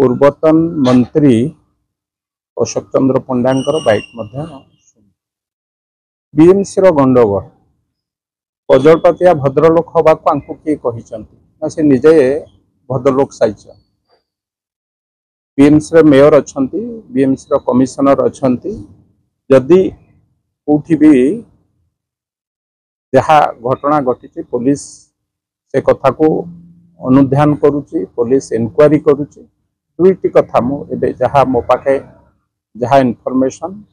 पूर्वतन मंत्री अशोक चंद्र पंडा bite BMC गंडगोल कजलपातिया bhadralok हवा को किए कहते से निजे भद्रलोक साइज बीएमसी मेयर अच्छा बीएमसी कमिशनर अच्छा जदि कौटी भी जहाँ घटना घटी पुलिस से कथा को अनुध्यान करुच्ची पुलिस इनक्वारी करुच्ची दुईटी कथा मुझे जहाँ मो पाखे जहाँ इनफॉरमेशन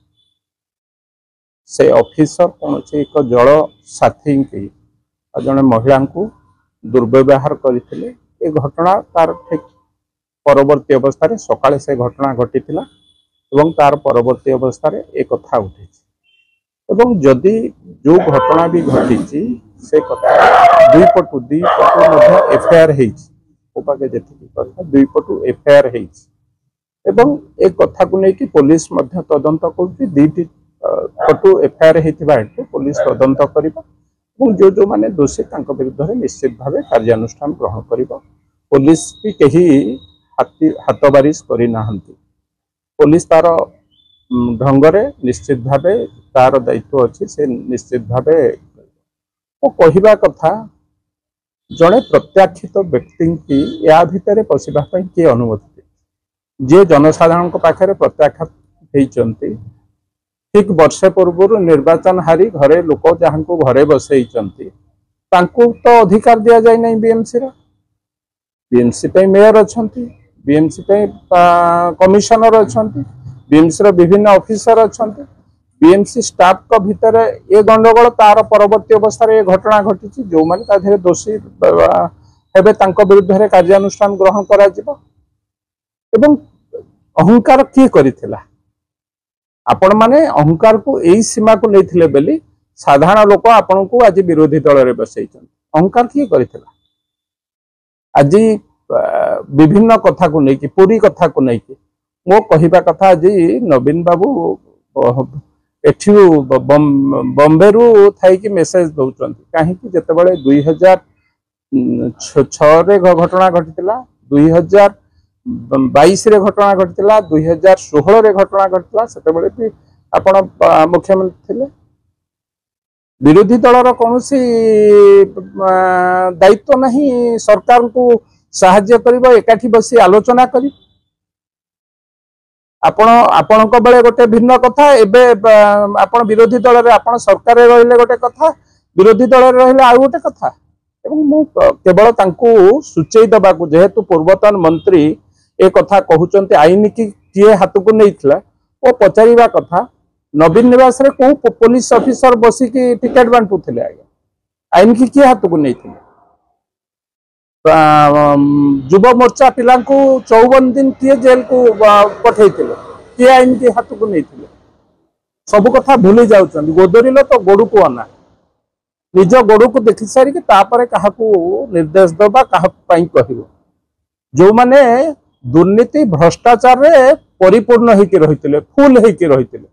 से ऑफिसर कौन एक जल साथी की जड़े महिला को दुर्व्यवहार करते ये घटना तार ठीक परवर्ती अवस्था सकाळे से घटना घटी तार परवर्ती अवस्था एक कथा उठी एवं जदि जो घटना भी घटी से कथा दुई पटु एफआईआर होपाके जी कथा दुई पटु एफआईआर एवं एक कथा को लेकिन पुलिस तदंत कर पटु एफआईआर होता पुलिस तदंत कर जो जो माने दोषी विरुद्ध में निश्चित भाव कार्यानुष्ठान ग्रहण कर पुलिस भी कहीं हाथ बारिश करना पुलिस तार ढंगरे निश्चित भाव तार दायित्व अच्छी से निश्चित भाव कहवा कथा जड़े प्रत्याखित व्यक्ति की या भितर पशिवाई किए अनुमति जे जनसाधारण पाखे प्रत्याख्यात होती ठीक वर्षे पूर्व निर्वाचन हारी घरे लोक जहाँ को घरे बसई तो अधिकार दि जाए ना बीएमसी मेयर अच्छा बीएमसी कमिशनर अच्छा बीएमसी विभिन्न ऑफिसर अच्छा बीएमसी स्टाफ को भितर ये गंडगोल तार परवर्ती अवस्था ये घटना घटी जो मैंने दोषी हेबे विरुद्ध में कार्यानुष्ठान ग्रहण करा एवं अहंकार किए करिथिला आपण माने अहंकार को यही सीमा को नहीं बोली साधारण लोक आपण को आज विरोधी दल में बसई अहंकार किए करिथिला आज विभिन्न कथा को लेकिन पूरी कथा को लेकिन मो कहवा कथा आज नवीन बाबू एठू बॉम्बे रु थी मेसेज दौरान कहीं जिते बड़े 2006 घटना घटी 2022 रे घटना घटी 2016 रे घटना घटी से भी आपण मुख्यमंत्री थे विरोधी दलर कौन दायित्व नहीं सरकार को साहाय्य कर एकाठी बसी आलोचना करी आपण बेले गोटे भिन्न कथा एवं आपण विरोधी दल रे आपण सरकार रहिले गोटे कथा विरोधी दल रहिले आउ गोटे कथा एवं मु केवल तांको सूचई दबा को जेहेतु पूर्वतन मंत्री ए कथा कहउचंते आईन की किए हाथ को नहीं वो पचारिबा कथा नवीन निवास रे को पुलिस ऑफिसर बसी की टिकट बांटुथिले आगे आईन की किए हाथ को नहीं युव मोर्चा पिला 54 दिन किए जेल को पठे किए आईन के हाथ को नहीं सब कथा भूली जाऊँ गोदरिल तो गोड़ को अना निज गोड़ को देखी सारिक क्या निर्देश दबा क्या कह जो माने दुर्नीति भ्रष्टाचार रे परिपूर्ण होती रही फुल होती रही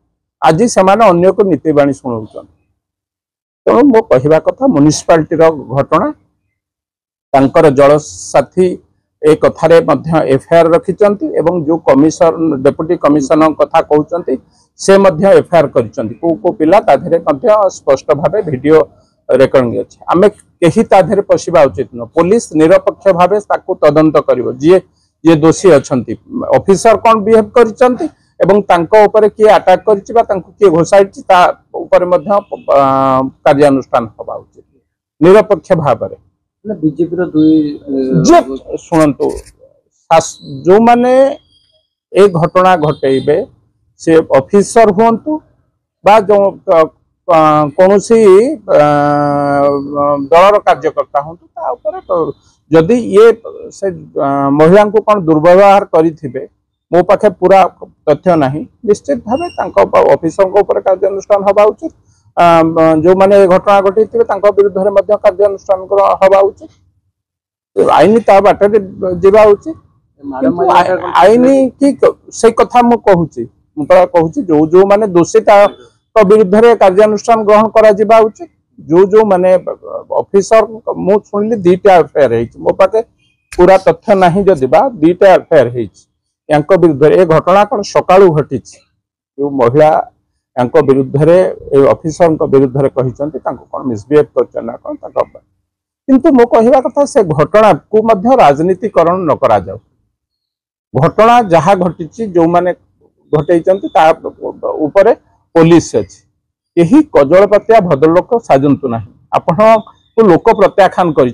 आज से अन्य को नीतिवाणी शुणाऊँ तेणु मो कहवा कथा म्युनिसिपालिटी घटना तांकर जल साथी एक कथारे एफआईआर रखिंट एवं जो कमिशनर डेप्यूटी कमिशनर कथा कहते से एफआईआर कर पिला स्पष्ट भाव वीडियो रेकर्डिंग अच्छे आम कहीं ताधे पशिबा उचित न पुलिस निरपेक्ष भाव तदंत कर जी दोषी अच्छा ऑफिसर कौन बिहेव कर किए अटैक किए घोषाई कार्यानुष्ठान हवा उचित निरपेक्ष भाव बीजेपी शुणु जो माने एक घटना घटेबे से ऑफिसर हूँ बा जो कौन दलर कार्यकर्ता हूँ तो जदि ये से महिला को कौन दुर्व्यवहार करें मो पाखे पूरा तथ्य नहीं निश्चित भाव ऑफिसर कार्यानुष्ठान हवा उचित जो माने घटना घटी विरुद्ध में कार्यानुष्ठान हवा उचित आईन ता बाटर जीवा उचित आईन की से कथा मु कहूँ जो जो माने दोषी विरुद्ध में कार्यानुष्ठान ग्रहण करा उचित जो जो माने ऑफिसर मु शुणिली 2टा एफआईआर मो पाखे पूरा तथ्य नहीं जदि 2टा एफआईआर यांको विरुद्ध ए घटना कौन सकाळू घटी जो महिला यांको विरुद्ध ए ऑफिसर विरुद्ध कहते कौन मिसबिहेव कर किंतु मो कहवा कथा से घटना को मध्य राजनीतिकरण न करा जाऊ घटना जहाँ घटी जो माने घटे पुलिस अच्छी यही कजलपातिया भद्रलोक साजंतु ना आपण को लोक प्रत्याख्यान कर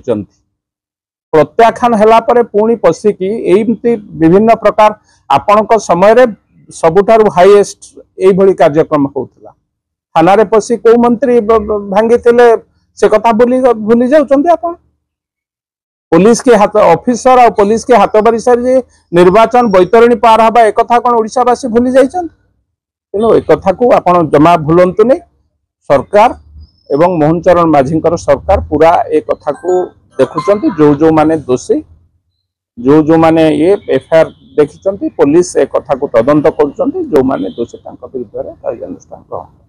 प्रत्याख्यान है पुणी पशिकी एमती विभिन्न प्रकार आपण समय सबुठारु हाईएस्ट यही कार्यक्रम होता थाना रे पशि को मंत्री भांगी से कथा भूली जाउछन्ते आपण पुलिस के हाथ ऑफिसर और पुलिस के हाथ बारिशार निर्वाचन बैतरणी पार हवा एक कथा कौन ओडिशावासी भूली जाइछन्ते तेणु एक कथा को आपण जमा भूलंतु नहीं सरकार एवं मोहन चरण माझी सरकार पूरा एक कथा को देखुचंती जो माने दोषी जो माने ये एफआईआर देखिचंती पुलिस एक कथा को तदंत करुचंती जो माने दोषी तांका विरुद्ध कार्यानुष्ठान ग्रहण